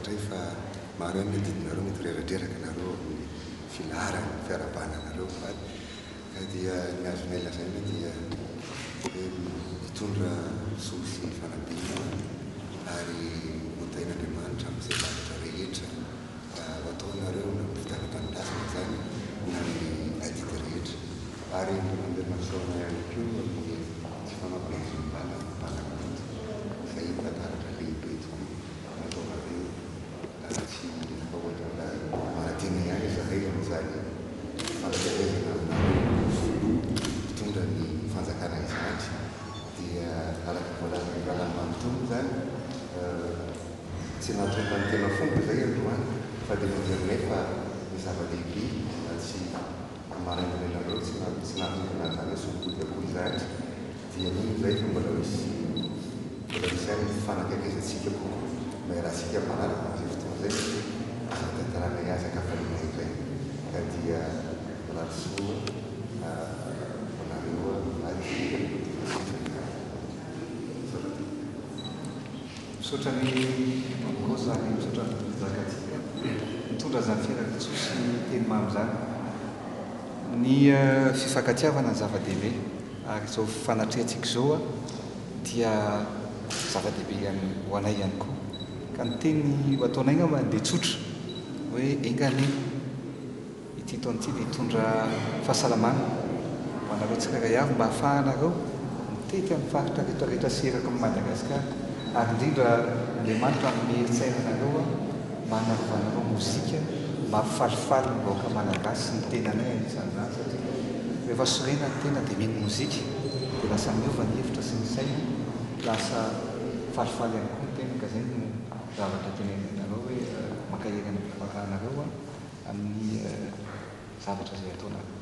fantatra fa maro hoe medidinareo mety reradraraka nareo amin'ny filarany fiarabananareo fa dia ny azonela zay hoe dia mitondra soa sy fanabina ary hotain'Andriamanitra amin'izay zavatra rehetra ataonareo na fitaratanindasana zany na ny adidy rehetra ary mandenasoana ihany koa amin'ny tsy fanampanazombala mpanamity zay tantaratra lehibe tokoa ataonareo tsy ohatra manadina ihany zareo amin'izany fanabeazana aminareo mitondra ny fanjakana izany dia araka voalazany rahalamanontolo zany tsy nahatonga ny tena fomba zay androany fa dia manderonay fa ny zava-dehibe tsy marainareo tsy nahatonga nazany hoe somboly akoho izany dia nono zay fa mbola misy any fanakaikezantsika kokoa ma raha sika manaraka amin'izay fotoana zay tantarana iazaka falinay zay ka dia rahasoa nareo misaotra ny gozany misaotra zakatsika mitondra zany fiarakitsosy teny mamy zany ny fifankatiavana ny zava-dehibe ary zao fanatrehantsika zao dia zava-dehibe ho anay ihany koa ka ny teny ataonay ngamba dia tsotra hoe engany ity taon'ity dia hitondra fahasalamana ho anareo tsirairay avy mba hahafahanareo mitety amin'ny faritra rehetrarehetra seraka amin'ny Madagasikara ary indrindra Andriamanitra amin'ny eritsainanareo mba hanarovanareo mozika mba hampifalifaly ny vahoaka malagasy sy ny tenanay anisan'izany satria rehefa sorena ny tena dia mino mozika dia lasa miova ny hevitra sy ny saina lasa falifaly ihany koa ny tena ka zay no zavatra tenenanareo hoe makaherana mpivakanareo amin'ny zavatra zay ataonareo.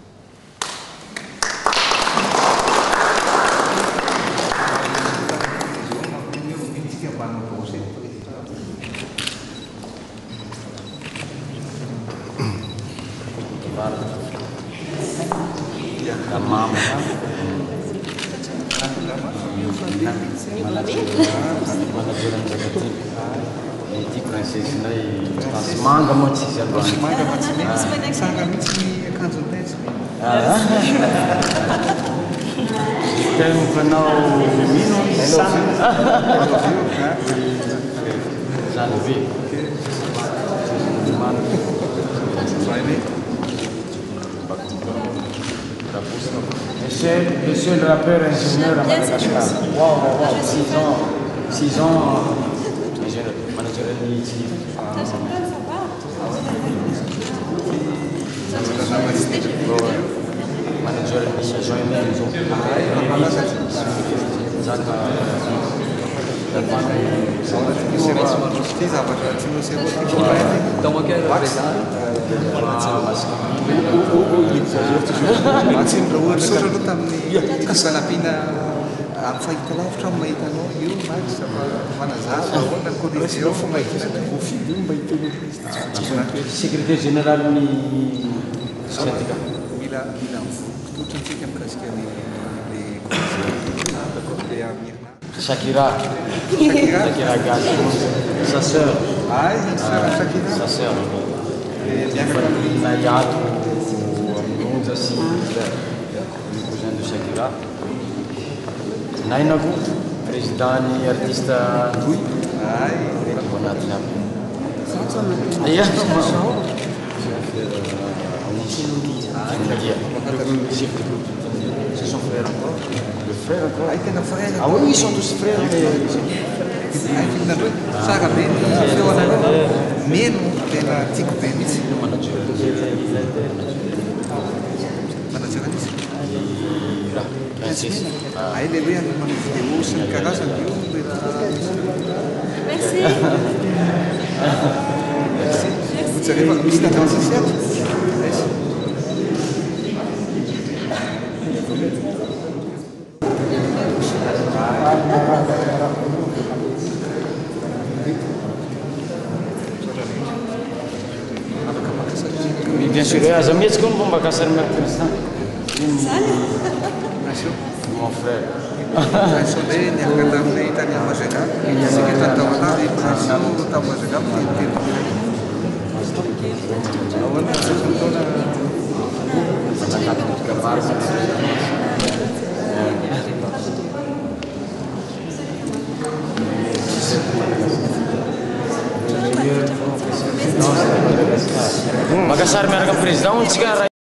Manga moa tsisy androany. Manga moa tsy mety. Sanga mihitsy ny akanjonay tsy mety. Tena mpanao mino sanga. Zany ve. Monsieur le rappeur ingénieur à Madagascar. Wow, 6 ans. Manager manager misy joinay zao zaka ty zavatra tsy nosevoatsindra ohatrsotra aloha tamin'ny kasanampiana amin'ny fahitalavitra mahitanao io max manazava ohatra condition fo mahitana vofidy io mba hiteny secrétaire général ny syndicat mila mivototratsika mikasika le le amirina Shakira Gaz sa sœur Shakira sa sœur Nayato Monza si le cousin de Shakira Nainako président ni artiste Douy anatiny aby c'est son frère encore. Le frère encore. Ah oui, ils sont tous frères. Bien sûr, aza mihetsy koa ny fomba kasary miaraka président. Mon frère. Sonday niaka taminay tany Majunga. Isika tany Tamatave, Brasil tany Majunga miteny. Ahoana tsaka taona Makassar miaraka amin'ny président tsika